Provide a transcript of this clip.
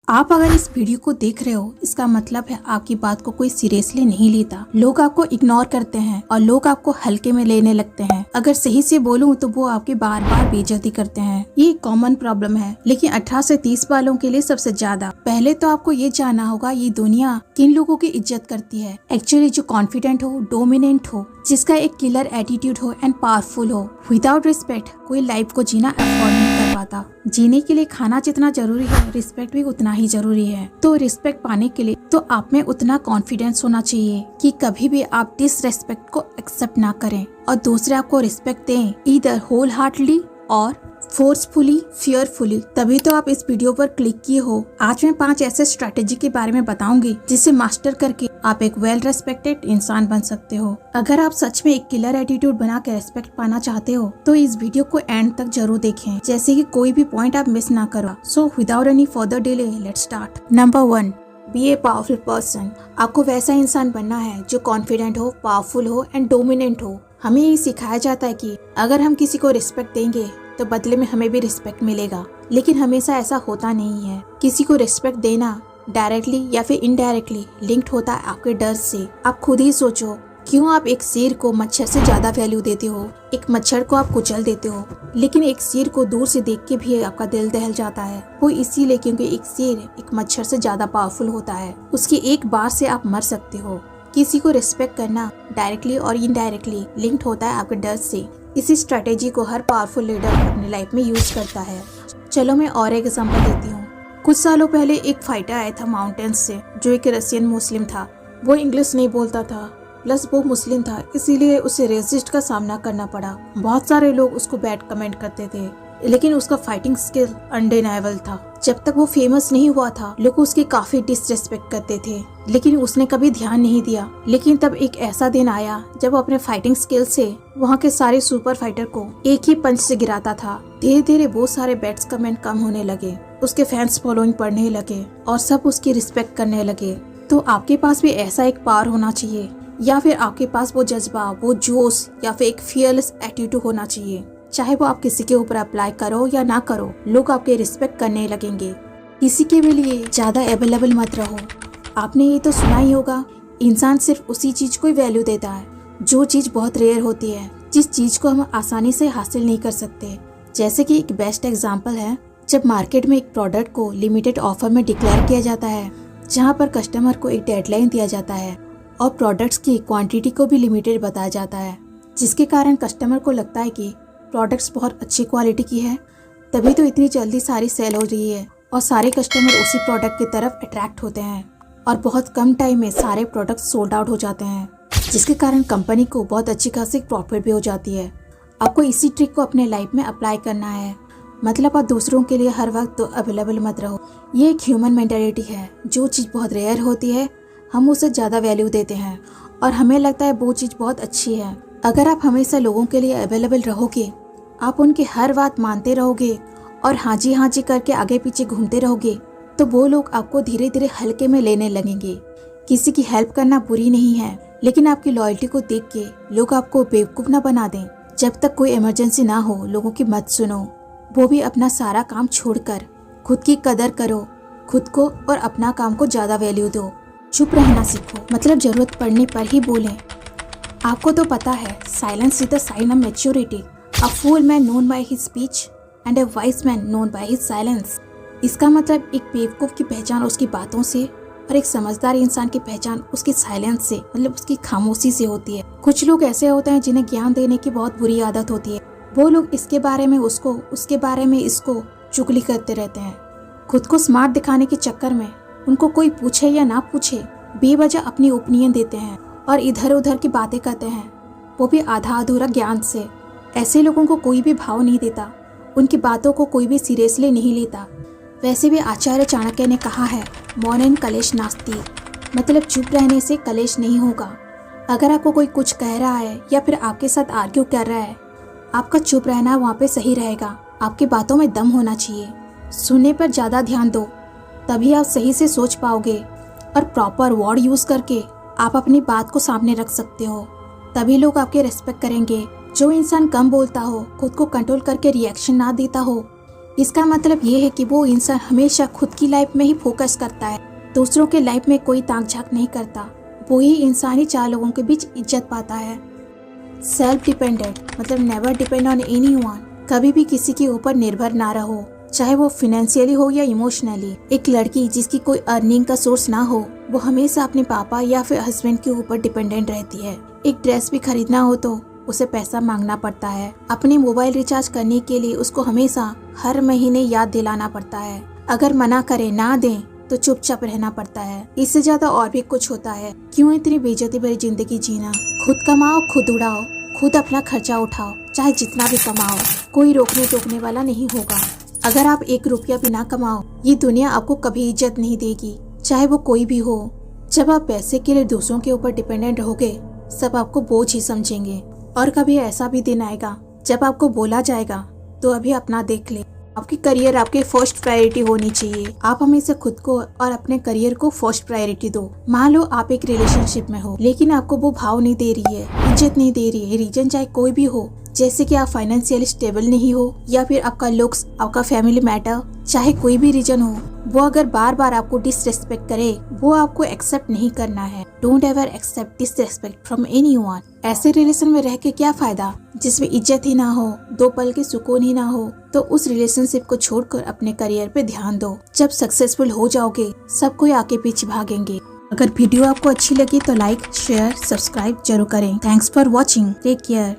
आप अगर इस वीडियो को देख रहे हो, इसका मतलब है आपकी बात को कोई सीरियसली नहीं लेता। लोग आपको इग्नोर करते हैं और लोग आपको हल्के में लेने लगते हैं। अगर सही से बोलूं तो वो आपकी बार बार बेइज्जती करते हैं। ये एक कॉमन प्रॉब्लम है, लेकिन 18 से 30 वालों के लिए सबसे ज्यादा। पहले तो आपको ये जानना होगा ये दुनिया किन लोगों की इज्जत करती है। एक्चुअली जो कॉन्फिडेंट हो, डोमिनेंट हो, जिसका एक किलर एटीट्यूड हो एंड पावरफुल हो। विदाउट रिस्पेक्ट कोई लाइफ को जीना अफोर्ड नहीं कर पाता। जीने के लिए खाना जितना जरूरी है, रिस्पेक्ट भी उतना ही जरूरी है। तो रिस्पेक्ट पाने के लिए तो आप में उतना कॉन्फिडेंस होना चाहिए कि कभी भी आप डिसरिस्पेक्ट को एक्सेप्ट ना करें और दूसरे आपको रिस्पेक्ट दें, ईदर होल हार्टली और फोर्सफुली, फियरफुली। तभी तो आप इस वीडियो पर क्लिक किए हो। आज मैं 5 ऐसे स्ट्रेटेजी के बारे में बताऊंगी जिसे मास्टर करके आप एक वेल रेस्पेक्टेड इंसान बन सकते हो। अगर आप सच में एक किलर एटीट्यूड बना के रेस्पेक्ट पाना चाहते हो तो इस वीडियो को एंड तक जरूर देखें, जैसे कि कोई भी पॉइंट आप मिस ना करो। So without any further delay let's start. Number 1, be a powerful person. आपको वैसा इंसान बनना है जो कॉन्फिडेंट हो, पावरफुल हो एंड डोमिनेंट हो। हमें ये सिखाया जाता है कि अगर हम किसी को रिस्पेक्ट देंगे तो बदले में हमें भी रिस्पेक्ट मिलेगा, लेकिन हमेशा ऐसा होता नहीं है। किसी को रिस्पेक्ट देना डायरेक्टली या फिर इनडायरेक्टली लिंक्ड होता है आपके डर से। आप खुद ही सोचो, क्यों आप एक शेर को मच्छर से ज्यादा वैल्यू देते हो? एक मच्छर को आप कुचल देते हो, लेकिन एक शेर को दूर से देख के भी आपका दिल दहल जाता है। वो इसीलिए क्योंकि एक शेर एक मच्छर से ज्यादा पावरफुल होता है। उसकी एक बार से आप मर सकते हो। किसी को रिस्पेक्ट करना डायरेक्टली और इनडायरेक्टली लिंक्ड होता है आपके डर से। इसी स्ट्रेटेजी को हर पावरफुल लीडर अपनी लाइफ में यूज करता है। चलो मैं और एक एग्जांपल देती हूँ। कुछ सालों पहले एक फाइटर आया था माउंटेन्स से, जो एक रशियन मुस्लिम था। वो इंग्लिश नहीं बोलता था, प्लस वो मुस्लिम था, इसीलिए उसे रेसिस्ट का सामना करना पड़ा। बहुत सारे लोग उसको बैड कमेंट करते थे, लेकिन उसका फाइटिंग स्किल अनडिनाइबल था। जब तक वो फेमस नहीं हुआ था, लोग उसकी काफी डिसरिस्पेक्ट करते थे, लेकिन उसने कभी ध्यान नहीं दिया। लेकिन तब एक ऐसा दिन आया जब वो अपने फाइटिंग स्किल से वहाँ के सारे सुपर फाइटर को एक ही पंच से गिराता था। धीरे धीरे बहुत सारे बैड्स कमेंट कम होने लगे, उसके फैंस फॉलोइंग बढ़ने लगे और सब उसकी रिस्पेक्ट करने लगे। तो आपके पास भी ऐसा एक पावर होना चाहिए, या फिर आपके पास वो जज्बा, वो जोश या फिर एक फियरलेस एटीट्यूड होना चाहिए। चाहे वो आप किसी के ऊपर अप्लाई करो या ना करो, लोग आपके रिस्पेक्ट करने लगेंगे। किसी के भी लिए ज्यादा अवेलेबल मत रहो। आपने ये तो सुना ही होगा, इंसान सिर्फ उसी चीज को ही वैल्यू देता है जो चीज बहुत रेयर होती है, जिस चीज को हम आसानी से हासिल नहीं कर सकते। जैसे कि एक बेस्ट एग्जांपल है, जब मार्केट में एक प्रोडक्ट को लिमिटेड ऑफर में डिक्लेयर किया जाता है, जहाँ पर कस्टमर को एक डेडलाइन दिया जाता है और प्रोडक्ट्स की क्वांटिटी को भी लिमिटेड बताया जाता है, जिसके कारण कस्टमर को लगता है कि प्रोडक्ट्स बहुत अच्छी क्वालिटी की है, तभी तो इतनी जल्दी सारी सेल हो रही है और सारे कस्टमर उसी प्रोडक्ट की तरफ अट्रैक्ट होते हैं और बहुत कम टाइम में सारे प्रोडक्ट्स सोल्ड आउट हो जाते हैं, जिसके कारण कंपनी को बहुत अच्छी खासी प्रॉफिट भी हो जाती है। आपको इसी ट्रिक को अपने लाइफ में अप्लाई करना है। मतलब आप दूसरों के लिए हर वक्त तो अवेलेबल मत रहो। ये एक ह्यूमन मेंटालिटी है। जो चीज़ बहुत रेयर होती है हम उसे ज़्यादा वैल्यू देते हैं और हमें लगता है वो चीज़ बहुत अच्छी है। अगर आप हमेशा लोगों के लिए अवेलेबल रहोगे, आप उनकी हर बात मानते रहोगे और हाँ जी करके आगे पीछे घूमते रहोगे, तो वो लोग आपको धीरे धीरे हल्के में लेने लगेंगे। किसी की हेल्प करना बुरी नहीं है, लेकिन आपकी लॉयल्टी को देख के लोग आपको बेवकूफ़ ना बना दें। जब तक कोई इमरजेंसी ना हो, लोगों की मत सुनो। वो भी अपना सारा काम छोड़कर खुद की कदर करो। खुद को और अपना काम को ज़्यादा वैल्यू दो। चुप रहना सीखो, मतलब ज़रूरत पड़ने पर ही बोलें। आपको तो पता है, silence is the sign of maturity. A fool man known by his speech and a wise man known by his silence. इसका मतलब एक बेवकूफ़ की पहचान उसकी बातों से और एक समझदार इंसान की पहचान उसकी साइलेंस से, मतलब उसकी खामोशी से होती है। कुछ लोग ऐसे होते हैं जिन्हें ज्ञान देने की बहुत बुरी आदत होती है। वो लोग इसके बारे में उसको, उसके बारे में इसको चुगली करते रहते हैं। खुद को स्मार्ट दिखाने के चक्कर में उनको कोई पूछे या ना पूछे बेवजह अपनी ओपिनियन देते हैं और इधर उधर की बातें करते हैं, वो भी आधा अधूरा ज्ञान से। ऐसे लोगों को कोई भी भाव नहीं देता, उनकी बातों को कोई भी सीरियसली नहीं लेता। वैसे भी आचार्य चाणक्य ने कहा है, मौनेन कलेश नास्ति, मतलब चुप रहने से कलेश नहीं होगा। अगर आपको कोई कुछ कह रहा है या फिर आपके साथ आर्ग्यू कर रहा है, आपका चुप रहना वहाँ पे सही रहेगा। आपकी बातों में दम होना चाहिए। सुनने पर ज़्यादा ध्यान दो, तभी आप सही से सोच पाओगे और प्रॉपर वर्ड यूज़ करके आप अपनी बात को सामने रख सकते हो। तभी लोग आपके रिस्पेक्ट करेंगे। जो इंसान कम बोलता हो, खुद को कंट्रोल करके रिएक्शन ना देता हो, इसका मतलब ये है कि वो इंसान हमेशा खुद की लाइफ में ही फोकस करता है, दूसरों के लाइफ में कोई ताक झाक नहीं करता। वो ही इंसान ही 4 लोगों के बीच इज्जत पाता है। सेल्फ डिपेंडेंट मतलब नेवर डिपेंड ऑन एनीवन, कभी भी किसी के ऊपर निर्भर ना रहो, चाहे वो फाइनेंशियली हो या इमोशनली। एक लड़की जिसकी कोई अर्निंग का सोर्स ना हो, वो हमेशा अपने पापा या फिर हस्बैंड के ऊपर डिपेंडेंट रहती है। एक ड्रेस भी खरीदना हो तो उसे पैसा मांगना पड़ता है। अपने मोबाइल रिचार्ज करने के लिए उसको हमेशा हर महीने याद दिलाना पड़ता है। अगर मना करे ना दें तो चुपचाप रहना पड़ता है। इससे ज्यादा और भी कुछ होता है। क्यों इतनी बेइज्जती भरी जिंदगी जीना? खुद कमाओ, खुद उड़ाओ, खुद अपना खर्चा उठाओ, चाहे जितना भी कमाओ, कोई रोकने टोकने वाला नहीं होगा। अगर आप 1 रुपया भी ना कमाओ, ये दुनिया आपको कभी इज्जत नहीं देगी, चाहे वो कोई भी हो। जब आप पैसे के लिए दूसरों के ऊपर डिपेंडेंट रहोगे, सब आपको बोझ ही समझेंगे। और कभी ऐसा भी दिन आएगा जब आपको बोला जाएगा तो अभी अपना देख ले। आपकी करियर आपकी फर्स्ट प्रायोरिटी होनी चाहिए। आप हमेशा खुद को और अपने करियर को फर्स्ट प्रायोरिटी दो। मान लो आप एक रिलेशनशिप में हो, लेकिन आपको वो भाव नहीं दे रही है, इज्जत नहीं दे रही है, रीजन चाहे कोई भी हो, जैसे कि आप फाइनेंशियली स्टेबल नहीं हो या फिर आपका लुक्स, आपका फैमिली मैटर, चाहे कोई भी रीजन हो, वो अगर बार बार आपको डिसरेस्पेक्ट करे, वो आपको एक्सेप्ट नहीं करना है। Don't ever accept disrespect from anyone. ऐसे रिलेशन में रह के क्या फायदा जिसमें इज्जत ही ना हो, 2 पल के सुकून ही ना हो। तो उस रिलेशनशिप को छोड़कर अपने करियर पे ध्यान दो। जब सक्सेसफुल हो जाओगे, सब कोई आके पीछे भागेंगे। अगर वीडियो आपको अच्छी लगी तो लाइक, शेयर, सब्सक्राइब जरूर करें। Thanks for watching. Take care.